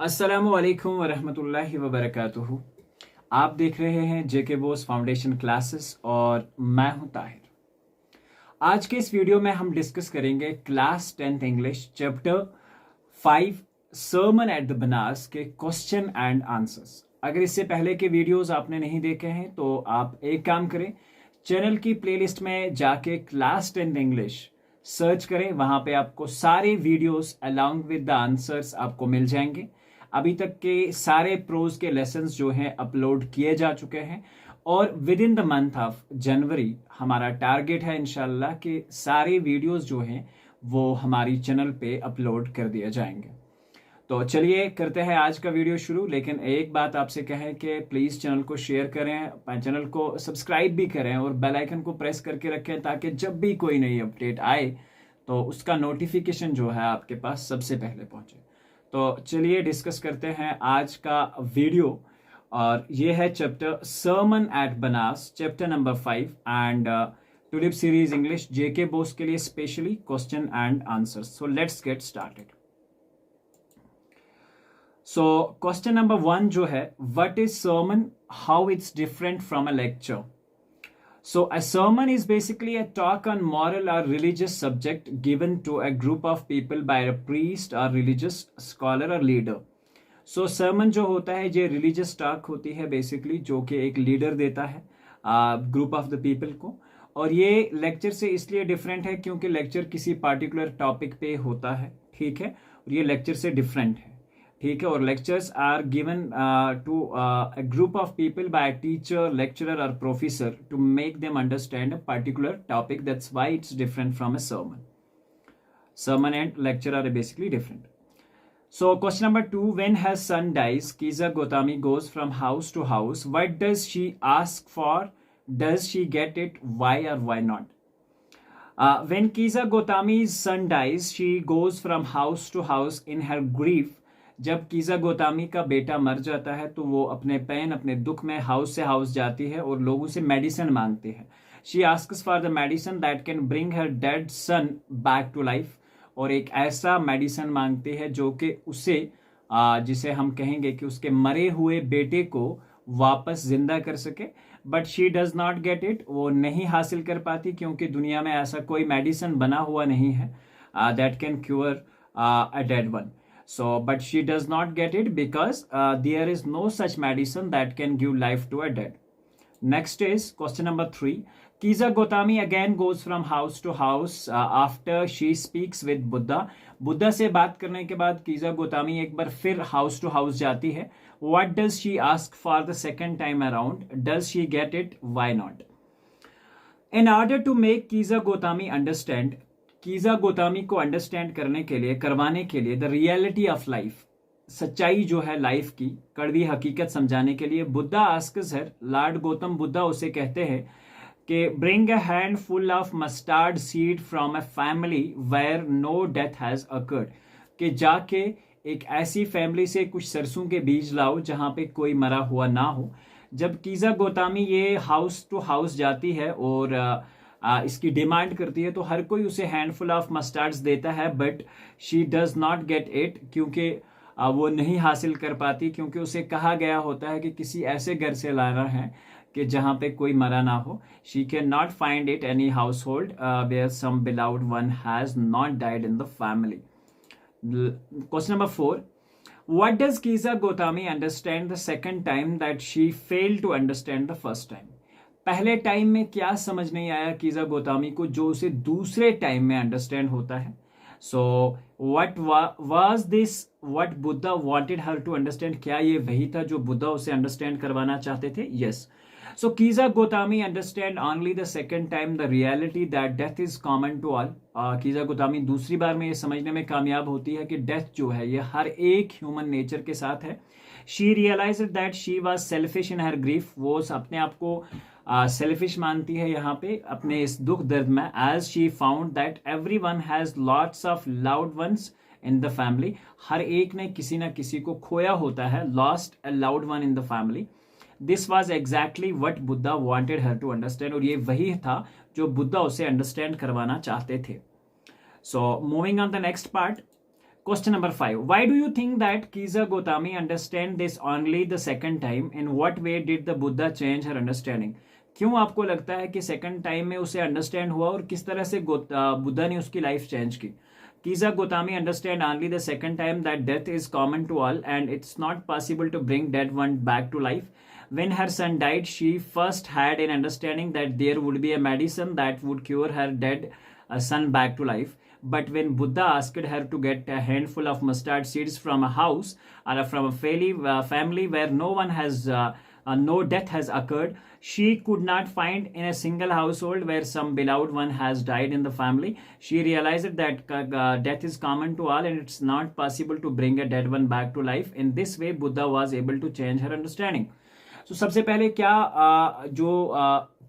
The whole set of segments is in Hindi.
अस्सलामुअलैकुम वरहमतुल्लाहि वबरकातुहू। आप देख रहे हैं जेके बोस फाउंडेशन क्लासेस और मैं हूं ताहिर। आज के इस वीडियो में हम डिस्कस करेंगे class 10th English chapter 5 sermon at the Banas के क्वेश्चन एंड आंसर्स। अगर इससे पहले के वीडियोस आपने नहीं देखे हैं तो आप एक काम करें, चैनल की प्लेलिस्ट में जाके क्लास 10th इंग्लिश सर्च करें। वहां पे आपको सारे videos along with the answers आपको मिल जाएंगे। अभी तक के सारे प्रोज के लेसन्स जो हैं अपलोड किए जा चुके हैं और with in the month of January हमारा टारगेट है इंशाल्लाह कि सारे वीडियोस जो हैं वो हमारी चैनल पे अपलोड कर दिए जाएंगे। तो चलिए करते हैं आज का वीडियो शुरू। लेकिन एक बात आपसे कहें कि प्लीज़ चैनल को शेयर करें, चैनल को सब्सक्राइब भी करें और बेल आइकन को प्रेस करके रखें ताकि जब भी कोई नई अपडेट आए तो उसका नोटिफिकेशन जो है आपके पास सबसे पहले पहुंचे। तो चलिए डिस्कस करते हैं आज का वीडियो और ये है chapter sermon at Benares, chapter number 5 and Tulip series English JK BOSE के लिए specially question and answers. So let's get started. So question number 1 जो है, what is sermon, how it's different from a lecture. So a sermon is basically a talk on moral or religious subject given to a group of people by a priest or religious scholar or leader. So sermon जो होता है ये religious talk होती है बेसिकली, जो कि एक लीडर देता है ग्रुप ऑफ द पीपल को। और ये लेक्चर से इसलिए डिफरेंट है क्योंकि लेक्चर किसी पार्टिकुलर टॉपिक पे होता है, ठीक है, और ये लेक्चर से डिफरेंट है, ठीक है। और lectures are given to a group of people by teacher, lecturer और professor to make them understand a particular topic. That's why it's different from a sermon. Sermon and lecture are basically different. So question number 2, when her son dies, Kiza Gotami goes from house to house. What does she ask for? Does she get it? Why or why not? When Kiza Gotami's son dies, she goes from house to house in her grief. जब कीज़ा गोतामी का बेटा मर जाता है तो वो अपने पेन, अपने दुख में हाउस से हाउस जाती है और लोगों से मेडिसिन मांगती है। She asks for the medicine that can bring her dead son back to life. और एक ऐसा मेडिसिन मांगती है जो कि उसे जिसे हम कहेंगे कि उसके मरे हुए बेटे को वापस जिंदा कर सके। But she does not get it, वो नहीं हासिल कर पाती क्योंकि दुनिया में ऐसा कोई मेडिसिन बना हुआ नहीं है that can cure a dead one. So, but she does not get it because there is no such medicine that can give life to a dead. Next is question number 3. Kiza Gotami again goes from house to house after she speaks with Buddha. Buddha से बात करने के बाद कीजा गोतामी एक बार फिर हाउस टू हाउस जाती है. What does she ask for the second time around? Does she get it? Why not? In order to make Kiza Gotami understand, कीज़ा Gotami को अंडरस्टैंड करने के लिए, करवाने के लिए द रियलिटी ऑफ लाइफ, सच्चाई जो है लाइफ की, कड़वी हकीकत समझाने के लिए Buddha asks her, lord Gautam Buddha उसे कहते हैं कि bring a handful of mustard seed from a family where no death has occurred, कि जाके एक ऐसी फैमिली से कुछ सरसों के बीज लाओ जहां पे कोई मरा हुआ ना हो। जब कीज़ा गोतामी ये हाउस टू हाउस जाती है और इसकी डिमांड करती है तो हर कोई उसे हैंडफुल ऑफ मस्टर्ड्स देता है, but she does not get it, क्योंकि वो नहीं हासिल कर पाती, क्योंकि उसे कहा गया होता है कि किसी ऐसे घर से लाना है कि जहां पे कोई मरा ना हो। She can not find it any household where some beloved one has not died in the family. Question number 4, what does Kiza Gotami understand the second time that she failed to understand the first time? पहले टाइम में क्या समझ नहीं आया कीज़ा गोतामी को जो उसे दूसरे टाइम में अंडरस्टैंड होता है. So what was this, what Buddha wanted her to understand, क्या ये वही था जो बुद्धा उसे अंडरस्टैंड करवाना चाहते थे? Yes. So Kisa Gotami understand only the second time the reality that death is common to all. Kisa Gotami दूसरी बार में ये समझने में कामयाब होती है कि डेथ जो है ये हर एक ह्यूमन नेचर के साथ है. She realised that she was selfish in her grief, वो अपने आप को सेल्फिश मानती है यहाँ पे अपने इस दुख दर्द में. As she found that every one has lots of loved ones in the family, हर एक ने किसी ना किसी को खोया होता है, lost a loved one in the family. This was exactly what Buddha wanted her to understand, और ये वही था जो बुद्धा उसे अंडरस्टैंड करवाना चाहते थे. So moving on the next part, Question number 5. Why do you think that Kiza Gotami understand this only the second time? In what way did the Buddha change her understanding? क्यों आपको लगता है कि सेकंड टाइम में उसे अंडरस्टैंड हुआ और किस तरह से बुद्धा ने उसकी लाइफ चेंज की? Kiza Gotami understand only the second time that death is common to all and it's not possible to bring dead one back to life. When her son died, she first had an understanding that there would be a medicine that would cure her dead son back to life. But when Buddha asked her to get a handful of mustard seeds from a house or from a family where no death has occurred, she could not find in a single household where some beloved one has died in the family. She realized that death is common to all and it's not possible to bring a dead one back to life. In this way, Buddha was able to change her understanding. So, सबसे पहले क्या जो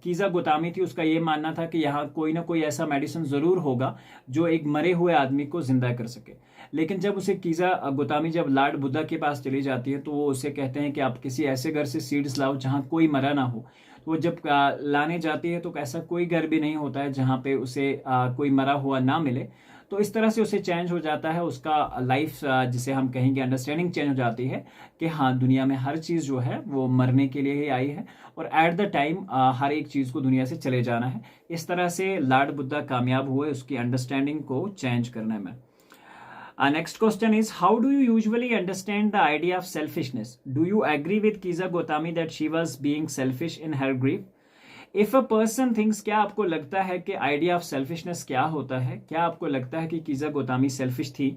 कीजा गोतामी थी उसका ये मानना था कि यहाँ कोई ना कोई ऐसा मेडिसिन ज़रूर होगा जो एक मरे हुए आदमी को जिंदा कर सके। लेकिन जब उसे कीजा गोतामी जब लॉर्ड बुद्धा के पास चली जाती है तो वो उसे कहते हैं कि आप किसी ऐसे घर से सीड्स लाओ जहाँ कोई मरा ना हो। तो वो जब लाने जाती है तो ऐसा कोई घर भी नहीं होता है जहाँ पे उसे कोई मरा हुआ ना मिले। तो इस तरह से उसे चेंज हो जाता है, उसका लाइफ जिसे हम कहेंगे अंडरस्टैंडिंग चेंज हो जाती है कि हाँ दुनिया में हर चीज़ जो है वो मरने के लिए ही आई है और एट द टाइम हर एक चीज़ को दुनिया से चले जाना है। इस तरह से लॉर्ड बुद्धा कामयाब हुए उसकी अंडरस्टैंडिंग को चेंज करने में। Next question is, how do you usually understand the idea of selfishness? Do you agree with Kiza Gotami that she was being selfish in her grief? If a person thinks, क्या आपको लगता है कि idea of selfishness क्या होता है? क्या आपको लगता है कि कीजा गोतामी selfish थी?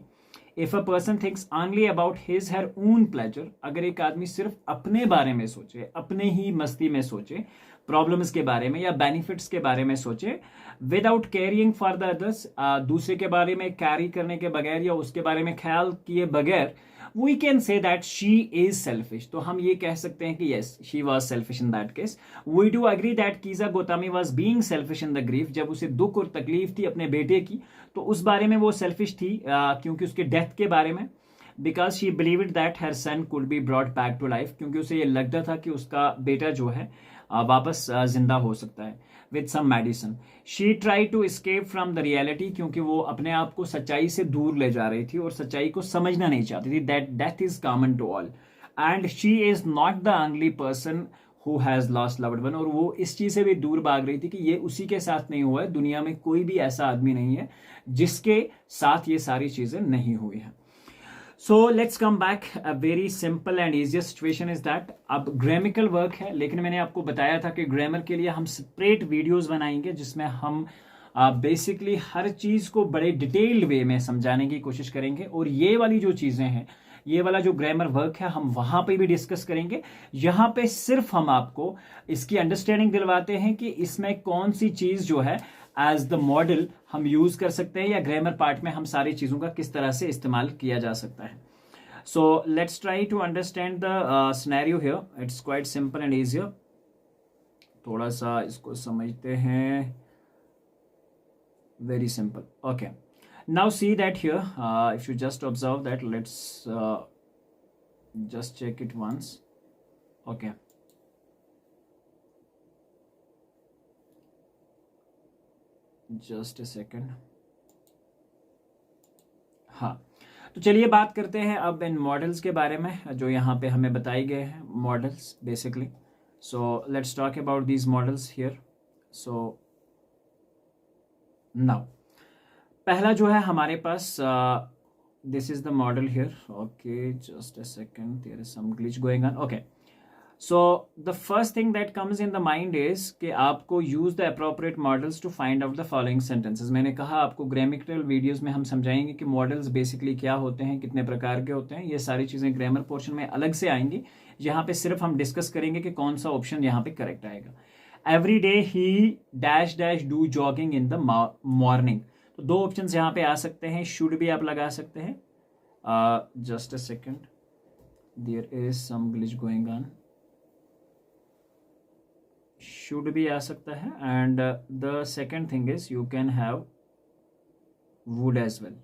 If a person thinks only about his her own pleasure, अगर एक आदमी सिर्फ अपने बारे में सोचे, अपने ही मस्ती में सोचे, प्रॉब्लम्स के बारे में या बेनिफिट्स के बारे में सोचे, without carrying for the others, दूसरे के बारे में कैरी करने के बगैर या उसके बारे में ख्याल किए बगैर, we can say that she is selfish. तो हम ये कह सकते हैं कि yes she was selfish in that case. We do agree that Kisa Gotami was being selfish in the grief. जब उसे दुख और तकलीफ थी अपने बेटे की तो उस बारे में वो सेल्फिश थी क्योंकि उसके डेथ के बारे में, because she believed that her son could be brought back to life, क्योंकि उसे ये लगता था कि उसका बेटा जो है वापस जिंदा हो सकता है with some medicine. She try to escape from the reality, क्योंकि वो अपने आप को सच्चाई से दूर ले जा रही थी और सच्चाई को समझना नहीं चाहती थी that death is common to all and she is not the only person who has lost loved one. और वो इस चीज से भी दूर भाग रही थी कि ये उसी के साथ नहीं हुआ है, दुनिया में कोई भी ऐसा आदमी नहीं है जिसके साथ ये सारी चीजें नहीं हुई हैं। So let's come back. A very simple and easiest situation is that अब ग्रामेटिकल वर्क है, लेकिन मैंने आपको बताया था कि ग्रामर के लिए हम सेपरेट वीडियोस बनाएंगे जिसमें हम बेसिकली हर चीज को बड़े डिटेल्ड वे में समझाने की कोशिश करेंगे और ये वाली जो चीजें हैं, ये वाला जो ग्रामर वर्क है हम वहां पे भी डिस्कस करेंगे। यहाँ पे सिर्फ हम आपको इसकी अंडरस्टैंडिंग दिलवाते हैं कि इसमें कौन सी चीज जो है एज द मॉडल हम यूज कर सकते हैं या ग्रामर पार्ट में हम सारी चीजों का किस तरह से इस्तेमाल किया जा सकता है। So let's try to understand the scenario here. It's quite simple and easier. थोड़ा सा इसको समझते हैं। Very simple. Okay, now see that here if you just observe that, let's just check it once. Okay, just a second. हाँ, तो चलिए बात करते हैं अब इन मॉडल्स के बारे में जो यहाँ पे हमें बताए गए हैं, models basically. So let's talk about these models here. So now पहला जो है हमारे पास this is the model here. Okay, just a second, there is some glitch going on. Okay, so the first thing that comes in the mind is कि आपको use the appropriate models to find out the following sentences. मैंने कहा आपको ग्रामेटिकल वीडियोस में हम समझाएंगे कि मॉडल्स बेसिकली क्या होते हैं, कितने प्रकार के होते हैं। ये सारी चीजें ग्रामर पोर्शन में अलग से आएंगी। यहाँ पे सिर्फ हम डिस्कस करेंगे कि कौन सा ऑप्शन यहाँ पे करेक्ट आएगा। Every day he dash dash do jogging in the morning. तो दो ऑप्शन यहाँ पे आ सकते हैं, शुड भी आप लगा सकते हैं। Just a second, there is some glitch going on. Should भी आ सकता है and the second thing is you can have would as well.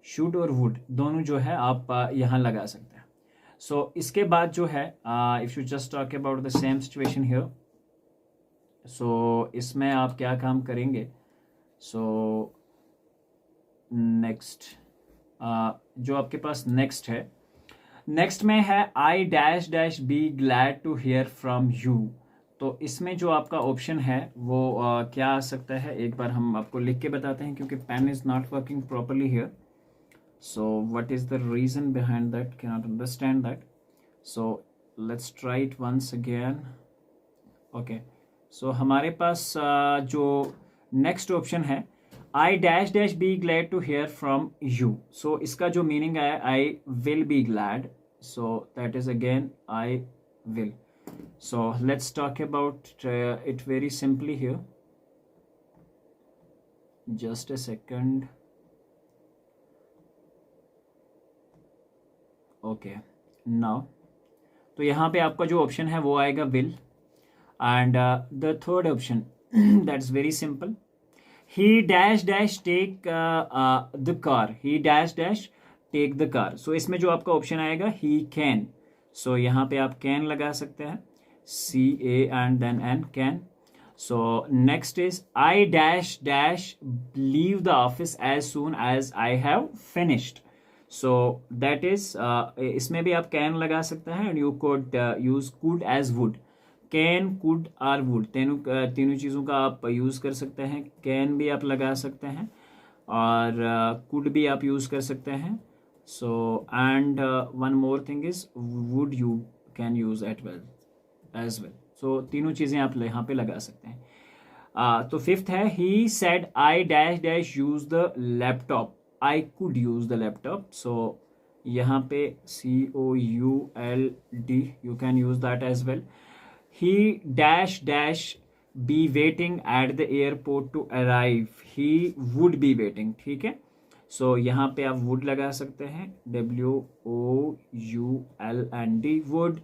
Should और वुड दोनों जो है आप यहाँ लगा सकते हैं। सो इसके बाद जो है if you just talk about the same situation here, so इसमें आप क्या काम करेंगे। सो नेक्स्ट जो आपके पास नेक्स्ट है, नेक्स्ट में है I dash dash be glad to hear from you. तो इसमें जो आपका ऑप्शन है वो क्या आ सकता है, एक बार हम आपको लिख के बताते हैं क्योंकि pen is not working properly here. So what is the reason behind that, can not understand that. So let's try it once again. Okay, so हमारे पास जो नेक्स्ट ऑप्शन है I dash dash be glad to hear from you. So इसका जो मीनिंग है I will be glad, so that is again I will. So let's talk about it very simply here. Just a second. Okay, now तो यहाँ पे आपका जो ऑप्शन है वो आएगा will, and the third option that's very simple. He dash dash take the car. He dash dash take the car. So इसमें जो आपका ऑप्शन आएगा he can. So यहाँ पे आप can लगा सकते हैं, CA and then N, can. So next is I dash dash leave the office as soon as I have finished. So that is इसमें भी आप can लगा सकते हैं, and you could use could as would. Can, could or would तीनों चीज़ों का आप यूज़ कर सकते हैं। can भी आप लगा सकते हैं और could भी आप यूज़ कर सकते हैं। So and one more thing is would you can use as well. So तीनों चीज़ें आप यहाँ पे लगा सकते हैं। तो फिफ्थ है he said I dash dash use the laptop. I could use the laptop. So यहाँ पे COULD you can use that as well. He dash dash be waiting at the airport to arrive. He would be waiting. ठीक है, सो यहाँ पे आप would लगा सकते हैं, WOULD would.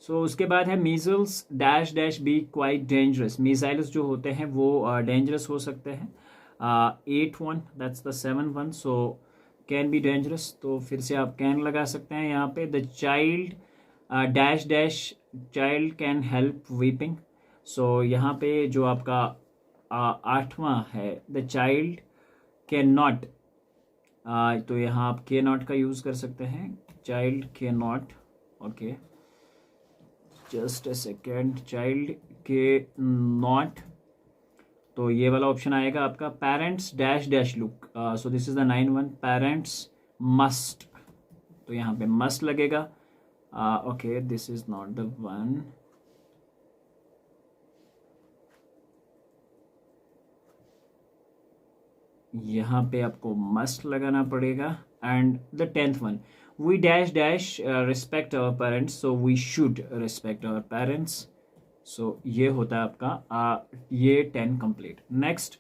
सो उसके बाद है measles dash dash be quite dangerous. measles जो होते हैं वो dangerous हो सकते हैं। 8th one, that's the 7th one, so can be dangerous. तो फिर से आप can लगा सकते हैं यहाँ पे। the child dash dash child can help weeping. सो यहाँ पे जो आपका 8वां है the child कैन नॉट, तो यहाँ आप के नॉट का यूज़ कर सकते हैं, चाइल्ड के not. Okay, just a second, child के नॉट। तो ये वाला ऑप्शन आएगा आपका parents dash dash look. So this is the 9th one, parents must, तो यहाँ पे मस्ट लगेगा। ओके, this is not the one. यहाँ पे आपको मस्ट लगाना पड़ेगा। And the 10th one, we dash dash respect our parents, so we should respect our parents. So ये होता है आपका ये 10 complete. Next,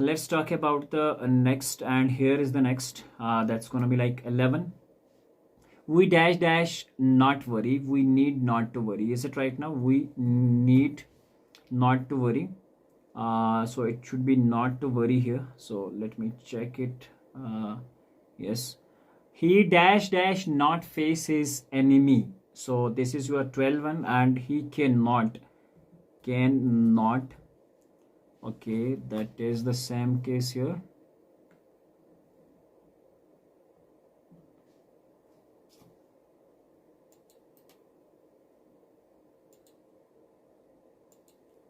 let's talk about the next, and here is the next, that's going to be like 11. We dash dash not worry, we need not to worry. Is it right now? We need not to worry. So it should be not to worry here, so let me check it. Yes, he dash dash not face his enemy. So this is your 12 one, and he cannot. Okay, that is the same case here.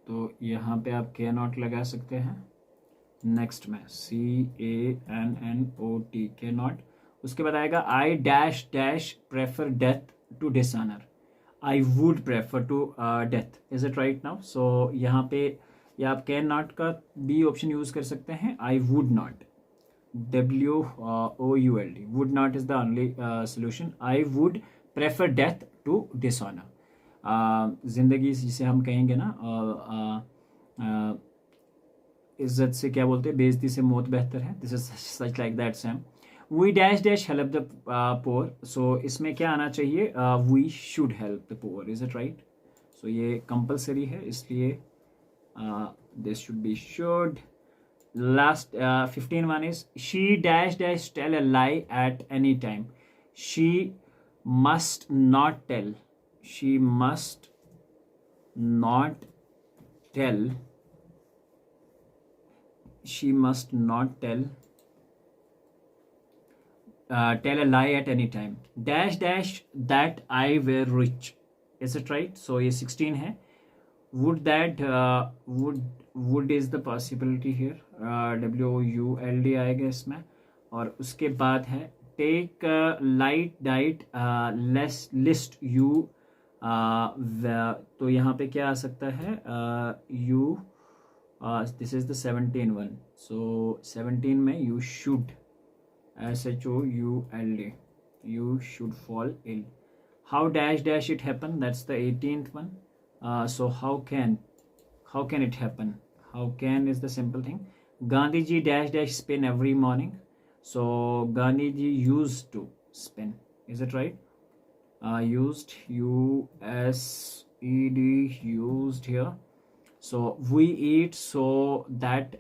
तो यहाँ पे आप के नॉट लगा सकते हैं। नेक्स्ट में CANNOT, के नॉट। उसके बाद आएगा I dash dash prefer death to dishonour, I would prefer to death. Is it right now? So यहाँ पे या आप कैन नॉट का बी ऑप्शन यूज कर सकते हैं, I would not, WOULD, would not is the only solution. I would prefer death to dishonour. जिंदगी जिसे हम कहेंगे ना, इज्जत से क्या बोलते हैं, बेइज्जती से मौत बेहतर है। This is such like that same. We dash dash help the poor, so इसमें क्या आना चाहिए, we should help the poor. Is it right? So ये कंपल्सरी है, इसलिए this should be should. Last 15 one is she dash dash tell a lie at any time, she must not tell, she must not tell, she must not tell tell a lie at any time. Dash dash that I were rich. Is it right? So ये 16 है. Would that would is the possibility here. WULD आएगा इसमें. और उसके बाद है take light diet list you. तो यहाँ पे क्या आ सकता है? You this is the 17 one. So 17 में you should, SHOULD, you should fall ill. How dash dash it happen? That's the 18th one. So how can it happen? How can is the simple thing. Gandhiji dash dash spin every morning. So Gandhiji used to spin. Is it right? Used, USED, used here. So we eat so that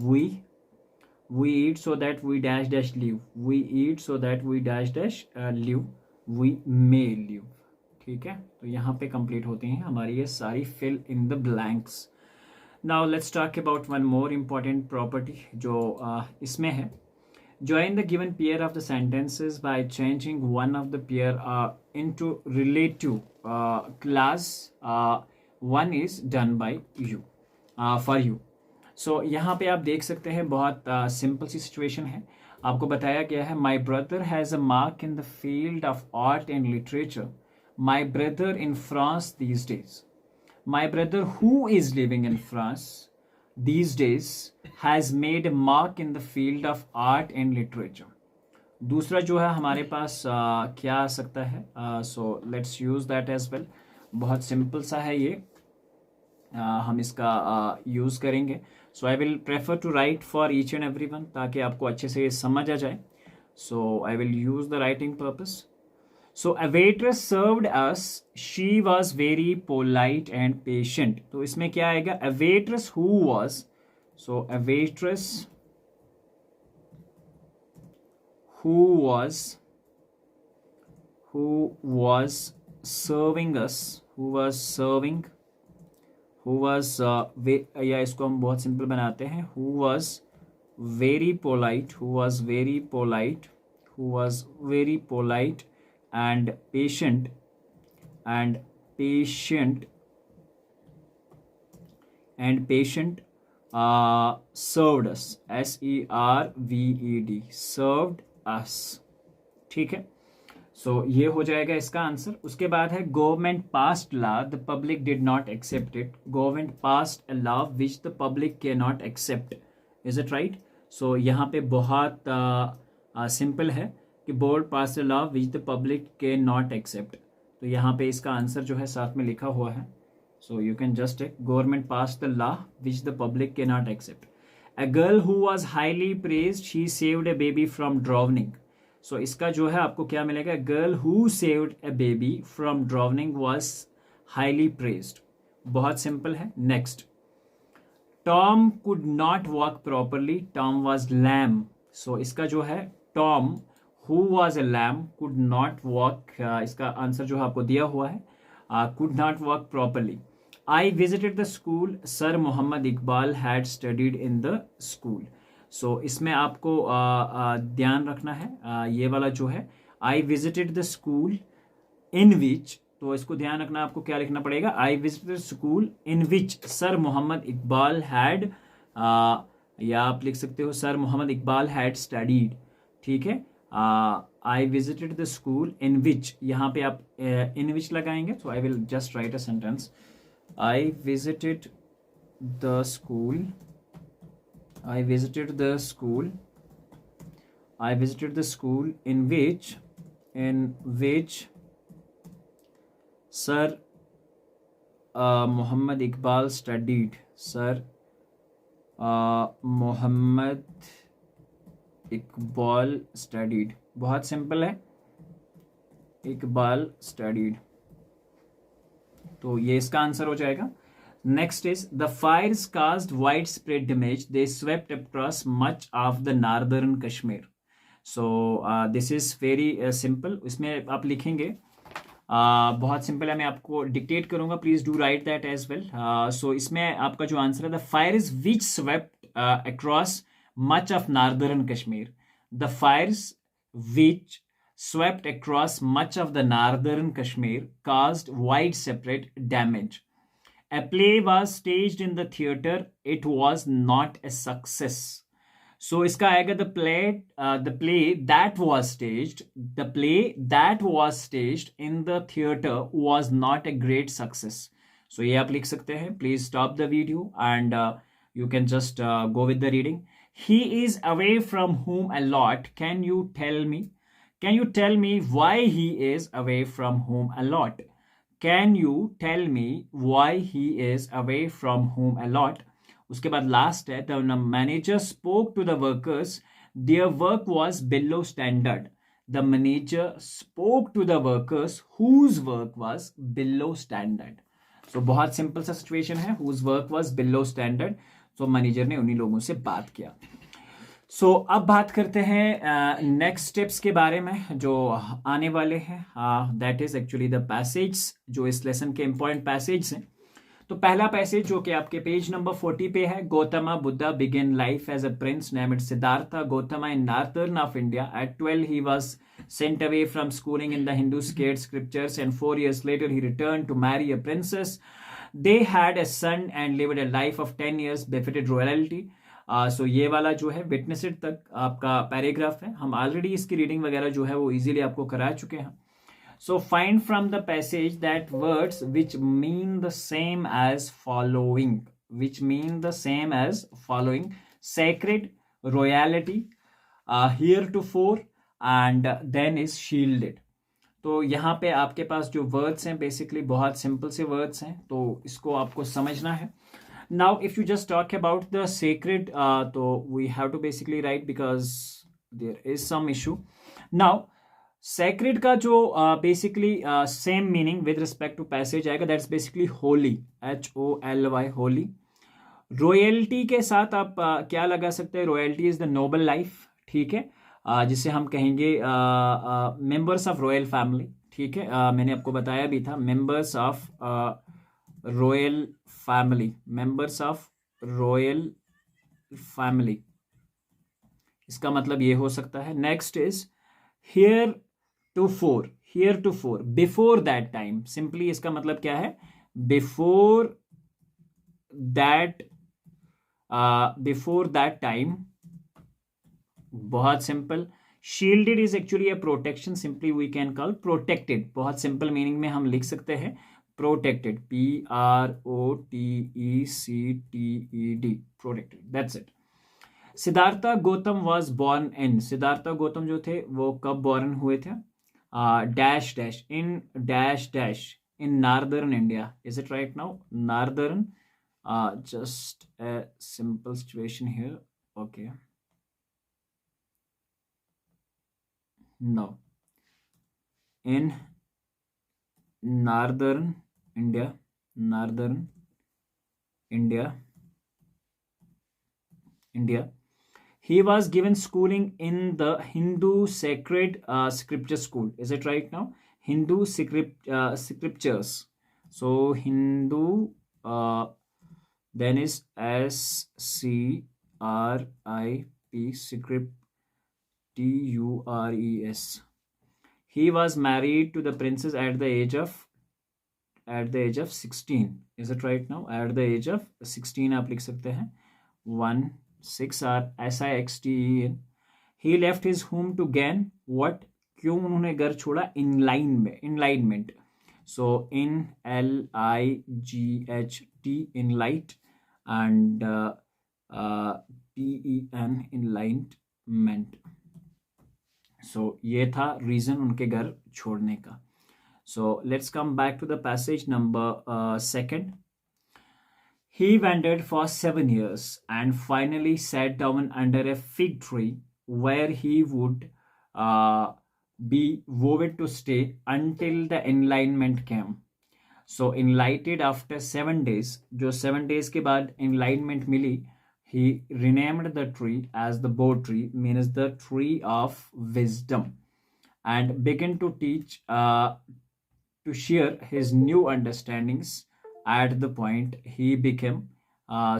we eat so that we dash dash live. We eat so that we dash dash live. We may live. ठीक है, तो यहाँ पे कंप्लीट होती हैं हमारी ये सारी fill in the blanks. Now let's talk about one more important property जो इसमें है. Join the given pair of the sentences by changing one of the pair into relative class. One is done by you, for you. So यहाँ पे आप देख सकते हैं बहुत सिंपल सी सिचुएशन है. आपको बताया गया है my brother has a mark in the field of art and literature. My brother in France these days. My brother who is living in France these days has made a mark in the field of art and literature. दूसरा जो है हमारे पास क्या आ सकता है? So let's use that as well. बहुत सिंपल सा है ये. हम इसका यूज़ करेंगे. So I will prefer to write for each and every one ताकि आपको अच्छे से ये समझ आ जाए. So I will use the writing purpose. So a waitress served us. She was very polite and patient. तो इसमें क्या आएगा? A waitress who was. So a waitress who was serving us. या इसको हम बहुत सिंपल बनाते हैं. Who was very polite and patient served us. SERVED, served us. ठीक है. सो ये हो जाएगा इसका आंसर. उसके बाद है government passed law the public did not accept it. Government passed a law which the public can not accept. Is it right? So यहाँ पे बहुत सिंपल है कि board pass a law which the public can not accept. तो यहाँ पे इसका आंसर जो है साथ में लिखा हुआ है. So you can just take government pass the law which the public can not accept. A girl who was highly praised she saved a baby from drowning. So इसका जो है आपको क्या मिलेगा? Girl who saved a baby from drowning was highly praised. बहुत सिंपल है. Next, Tom could not walk properly. Tom was lame. So इसका जो है Tom who was a lamb could not walk. इसका आंसर जो है आपको दिया हुआ है. could not walk properly. I visited the school. Sir Muhammad Iqbal had studied in the school. So इसमें आपको ध्यान रखना है. ये वाला जो है I visited the school in which, तो इसको ध्यान रखना. आपको क्या लिखना पड़ेगा? I visited the school in which Sir Muhammad Iqbal had, या आप लिख सकते हो Sir Muhammad Iqbal had studied. ठीक है. I visited the school in which, यहाँ पे आप in which लगाएंगे. So I will just write a sentence. I visited the school in which Sir Muhammad Iqbal studied. Sir Muhammad Iqbal studied. बहुत सिंपल है. इकबाल स्टडीड. तो ये इसका आंसर हो जाएगा. Next is the Fyers caused wide spread damage. They swept across much of the northern Kashmir. So this is very simple. इसमें आप लिखेंगे, बहुत सिंपल है. मैं आपको डिक्टेट करूंगा. Please do write that as well. So इसमें आपका जो आंसर है, the fires which swept across much of northern Kashmir. The fires which swept across much of the northern Kashmir, caused widespread damage. A play was staged in the theater. It was not a success. So इसका आएगा the play that was staged. The play that was staged in the theater was not a great success. So ये आप लिख सकते हैं. Please stop the video and you can just go with the reading. He is away from home a lot. Can you tell me? Can you tell me why he is away from home a lot? Can you tell me why he is away from home a lot? उसके बाद लास्ट है the manager spoke to the workers their work was below standard. The manager spoke to the workers whose work was below standard. So बहुत सिंपल सा सिचुएशन है. Whose work was below standard. So manager ने उन्हीं लोगों से बात किया. सो अब बात करते हैं नेक्स्ट स्टेप्स के बारे में जो आने वाले हैं. That is actually the passage जो इस लेसन के इंपॉर्टेंट पैसेज हैं. तो पहला पैसेज जो कि आपके पेज नंबर 40 पे है. Gautama Buddha began life as a prince named Siddhartha Gautama in northern of India. At 12 he was sent away from schooling in the Hindu sacred scriptures and 4 years later he returned to marry a princess. They had a son and lived a life of 10 years befitted royalty. सो ये वाला जो है विटनेस इट तक आपका पैराग्राफ है. हम ऑलरेडी इसकी रीडिंग वगैरह जो है वो इजीली आपको करा चुके हैं. So find from the passage that words which mean the same as following. Which mean the same as following. Sacred, royalty, heretofore, and then is shielded. तो यहाँ पे आपके पास जो वर्ड्स हैं बेसिकली बहुत सिंपल से वर्ड्स हैं. तो इसको आपको समझना है. Now if you just talk about the sacred, तो we have to basically write because there is some issue. Now sacred का जो basically same meaning with respect to passage आएगा. That's basically holy. HOLY holy. Royalty के साथ आप क्या लगा सकते हैं. Royalty is the noble life. ठीक है. जिसे हम कहेंगे मेंबर्स ऑफ रॉयल फैमिली. ठीक है. मैंने आपको बताया भी था members of royal family. Members of royal family इसका मतलब ये हो सकता है. Next is heretofore. Heretofore before that time. Simply इसका मतलब क्या है. Before that time. बहुत simple. Shielded is actually a protection. Simply we can call protected. बहुत सिंपल मीनिंग में हम लिख सकते हैं protected. PROTECTED. Protected. That's it. Siddhartha Gautam was born in. Siddhartha Gautam जो थे वो कब बॉर्न हुए थे. Dash dash in dash dash in northern India. Is it right now. Northern. Just a simple situation here. Okay. Now, in northern India, he was given schooling in the Hindu sacred scripture school. Is it right now? Hindu scriptures. So Hindu, then is SCRIP, script, TURES. He was married to the princess at the age of 16. Is it right now? At the age of 16 आप लिख सकते हैं 16. He left his home to gain what? क्यों उन्होंने घर छोड़ा? Enlightenment. So in LIGHT, enlight, and TEN, enlightenment. So ये था reason उनके घर छोड़ने का. So let's come back to the passage number 2. He wandered for 7 years and finally sat down under a fig tree where he would be vowed to stay until the enlightenment came. So enlightened after 7 days, जो 7 days के बाद enlightenment milli, he renamed the tree as the Bodh tree, means the tree of wisdom, and began to teach, to share his new understandings. At the point he became,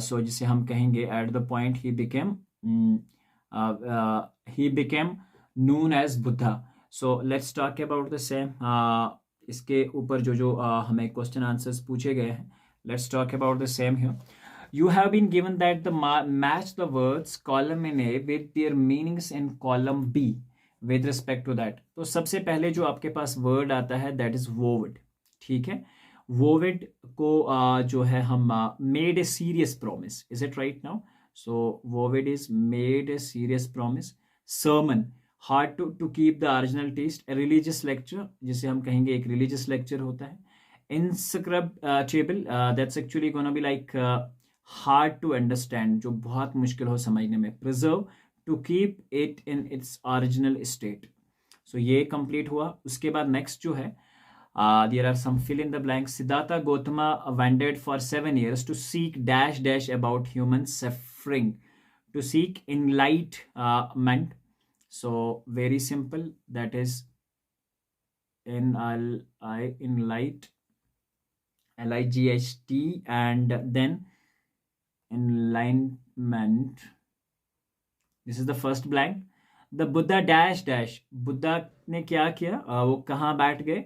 so जिसे हम कहेंगे at the point he became known as Buddha. So let's talk about the same. इसके ऊपर जो हमें क्वेश्चन आंसर्स पूछे गए हैं, let's talk about the same here. You have been given that the match the words column in A with their meanings in column B with respect to that. तो सबसे पहले जो आपके पास वर्ड आता है that is वोविड. ठीक है, वोविड को जो है हम made a serious promise. Is it right now? So vowed is made a serious promise. Sermon, hard to keep the original test. Religious lecture, जिसे हम कहेंगे एक रिलीजियस लेक्चर होता है. Inscrutable, that's actually gonna be like hard to understand, जो बहुत मुश्किल हो समझने में. Preserve, to keep it in its original state. So ये कंप्लीट हुआ. उसके बाद नेक्स्ट जो है, there are some fill in the blanks. Siddhartha Gautama wandered for 7 years to seek dash dash about human suffering, to seek enlightenment. So very simple, that is enlight, L-I-G-H-T, and then enlightenment. This is the first blank. The Buddha dash dash, Buddha ने क्या किया, वो कहाँ बैठ गए?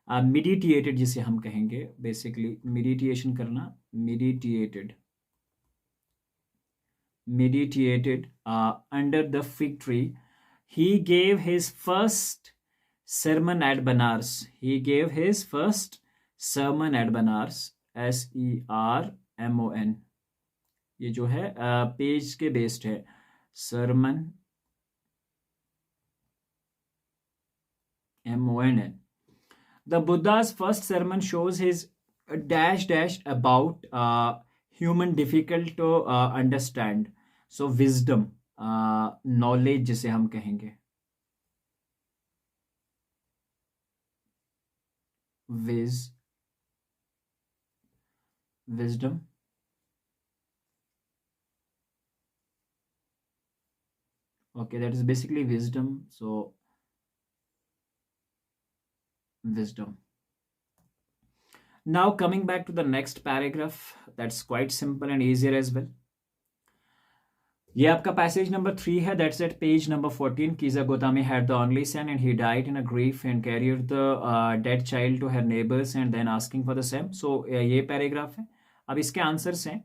मेडिटेटेड, जिसे हम कहेंगे बेसिकली मेडिटेशन करना. meditated under the fig tree. He gave his first sermon at Banaras. SERMON. ये जो है पेज के बेस्ड है. sermon MONN. The Buddha's first sermon shows his dash dash about human difficult to understand. So wisdom, knowledge जिसे हम कहेंगे. Wisdom. Okay, that is basically wisdom. So wisdom. Now coming back to the next paragraph, that's quite simple and easier as well. ये आपका पैसेज नंबर 3 है. That's at page number 14. Kisa Gotami had the only son and he died in a grief and carried the dead child to her neighbours and then asking for the same. So ये पैराग्राफ है. अब इसके आंसर्स हैं.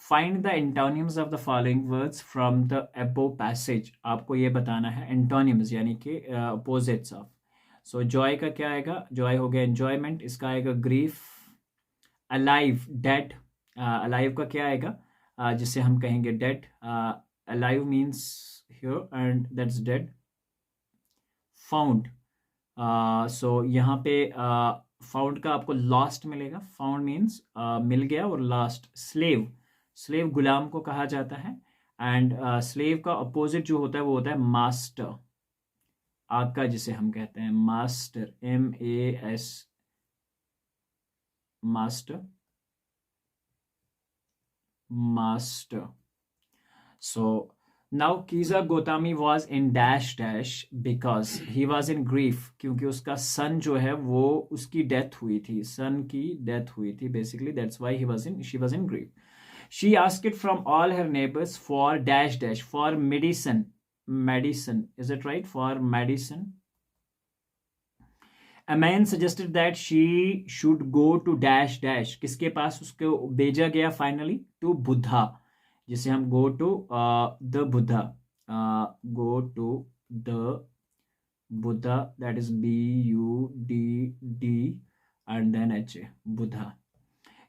Find the antonyms of the following words from the above passage. आपको ये बताना है एंटोनिम्स, यानी कि अपोजिट्स ऑफ. सो जॉय का क्या आएगा? जॉय हो गया एंजॉयमेंट. इसका आएगा ग्रीफ. Alive, dead. अलाइव का क्या आएगा? जिसे हम कहेंगे dead. Alive means here and that's dead. Found, so यहाँ पे फाउंड का आपको लॉस्ट मिलेगा. फाउंड मीन्स मिल गया, और लास्ट. स्लेव, स्लेव गुलाम को कहा जाता है. एंड स्लेव का अपोजिट जो होता है वो होता है मास्टर. आका जिसे हम कहते हैं, master, MAS, master. So now Kiza Gotami was in dash dash because he was in grief, क्योंकि उसका सन जो है वो उसकी डेथ हुई थी. सन की डेथ हुई थी basically, that's why she was in grief. She asked from all her neighbors for dash dash, for medicine, is it right? For medicine. A man suggested that she should go to dash dash. किसके पास उसको भेजा गया finally? To Buddha, जिसे हम go to the Buddha. Go to the Buddha, that is BUDD and then HA, Buddha.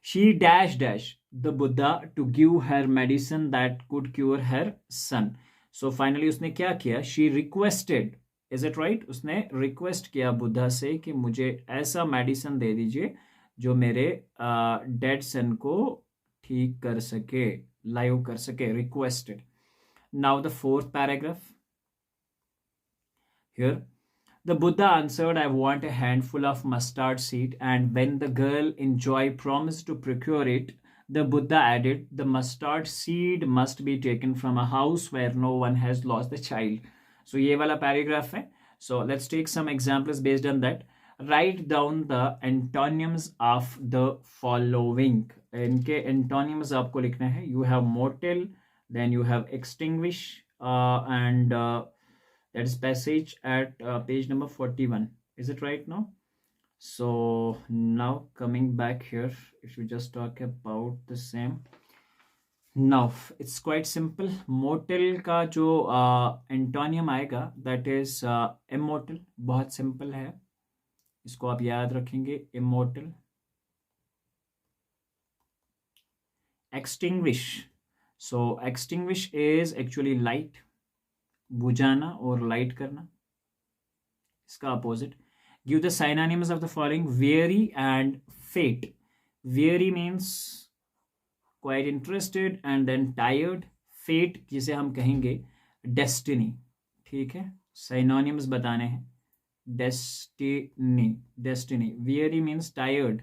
She dash dash the Buddha to give her medicine that could cure her son. So finally उसने क्या किया? She requested, is it right? उसने रिक्वेस्ट किया बुद्धा से कि मुझे ऐसा मेडिसिन दे दीजिए जो मेरे डेड सन को ठीक कर सके, लाइव कर सके. Requested. Now the fourth paragraph. Here the Buddha answered, I want a handful of mustard seed. And when the girl in joy promised to procure it, the Buddha added, the mustard seed must be taken from a house where no one has lost the child. So ये वाला पैराग्राफ है. So let's take some examples based on that. Write down the antonyms of the following. इनके antonyms आपको लिखना है. You have mortal, then you have extinguish, and That is passage at page number 41. Is it right now? So now coming back here, if you just talk about the same. Now it's quite simple. Mortal का जो एंटोनियम आएगा that is immortal. बहुत simple है, इसको आप याद रखेंगे. Immortal. Extinguish. So extinguish is actually light. बुझाना और light करना, इसका opposite. Give the synonyms of the following: weary and fate. Weary means quite interested and then tired. Fate जिसे हम कहेंगे destiny. ठीक है, synonyms बताने हैं. Destiny. Weary means tired,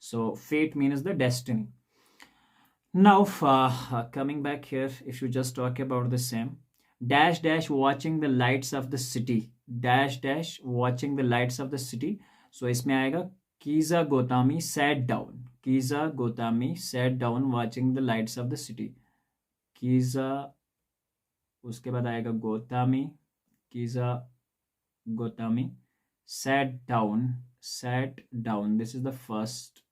so fate means the destiny. Now coming back here, if you just talk about the same. Dash dash watching the lights of the city. Dash dash watching the lights of the city. So इसमें आएगा Kiza Gotami sat down. Kiza Gotami sat down watching the lights of the city. Kiza, उसके बाद आएगा Gotami. Kiza Gotami sat down. This is the first.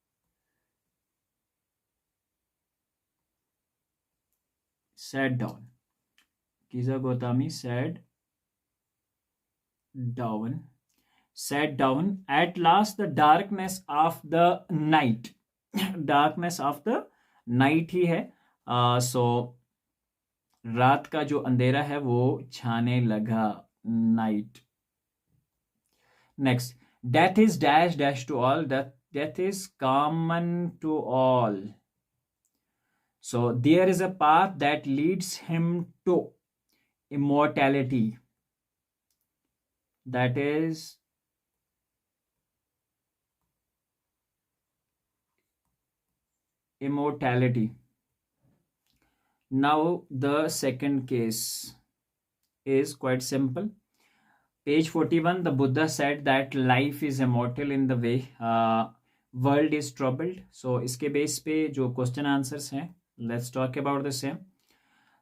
Sat down. Kiza Gotami sat down. At last the darkness of the night. Darkness of the night ही है. So रात का जो अंधेरा है वो छाने लगा. Night. Next. Death is dash dash to all. Death is common to all. So there is a path that leads him to immortality. That is immortality. Now the second case is quite simple. Page 41, the Buddha said that life is immortal in the way world is troubled. So इसके बेस पे जो क्वेश्चन आंसर्स हैं, let's talk about the same.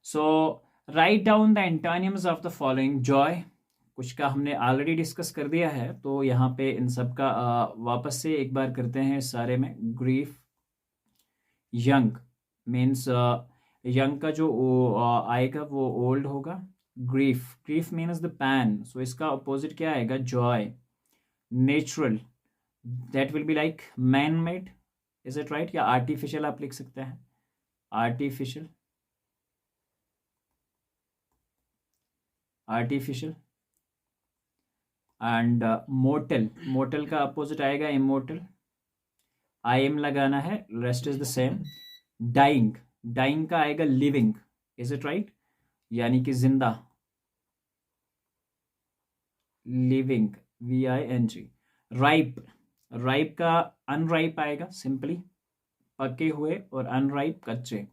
So write down the antonyms of the following. Joy, कुछ का हमने ऑलरेडी डिस्कस कर दिया है, तो यहाँ पे इन सब का वापस से एक बार करते हैं सारे में. ग्रीफ. यंग मीन्स यंग का जो आएगा वो ओल्ड होगा. Grief means the pain, so इसका अपोजिट क्या आएगा? Joy. Natural, that will be like man made. Is it right? या आर्टिफिशियल आप लिख सकते हैं. आर्टिफिशियल. एंड मोर्टल का अपोजिट आएगा इमोर्टल. आई एम लगाना है, rest is the same. Dying का आएगा लिविंग. Is it right? यानी कि जिंदा. Living, VING. राइप का अनराइप आएगा सिंपली, पके हुए, और अनराइप कच्चे.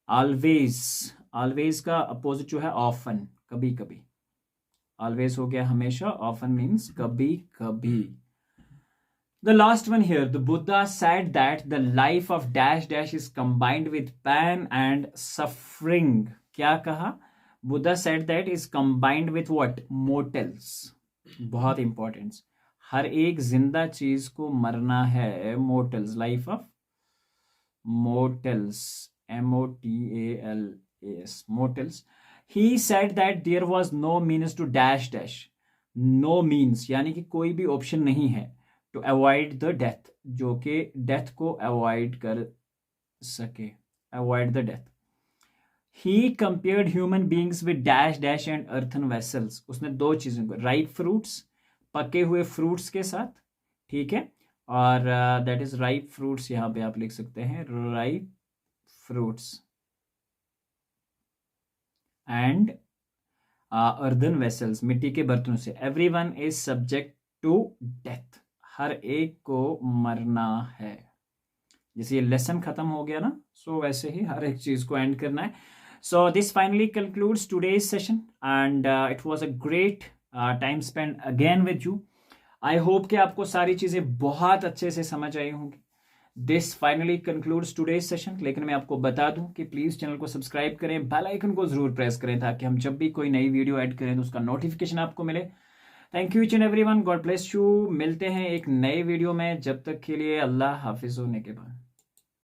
ऑलवेज का अपोजिट जो है ऑफन, कभी कभी. ऑलवेज हो गया हमेशा, ऑफन मीन्स कभी कभी. The last one here, the Buddha said that the life of dash dash is combined with pain and suffering. क्या कहा? Buddha said that is combined with what? Mortals. बहुत important. हर एक जिंदा चीज को मरना है. Mortals, life of mortals. MOTALAS. Mortals. He said that there was no means to dash dash. No means यानी कि कोई भी ऑप्शन नहीं है to avoid the death, जो कि डेथ को अवॉइड कर सके. avoid the death. He compared human beings with dash dash and earthen vessels. उसने दो चीजों को, ripe fruits, पके हुए फ्रूट्स के साथ, ठीक है, और दैट इज ripe fruits. यहाँ पे आप लिख सकते हैं ripe fruits and earthen vessels, मिट्टी के बर्तनों से. Everyone is subject to death. हर एक को मरना है. जैसे ये लेसन खत्म हो गया ना, सो वैसे ही हर एक चीज को एंड करना है. So this finally concludes today's session and it was a great time spend again with you. I hope कि आपको सारी चीजें बहुत अच्छे से समझ आई होंगी. This finally concludes today's session. लेकिन मैं आपको बता दूं कि प्लीज़ चैनल को सब्सक्राइब करें, बेल आइकन को ज़रूर प्रेस करें ताकि हम जब भी कोई नई वीडियो ऐड करें तो उसका नोटिफिकेशन आपको मिले। Thank you each and everyone, God bless you. मिलते हैं एक नए वीडियो में, जब तक के लिए अल्लाह हाफिज़ होने के बाद।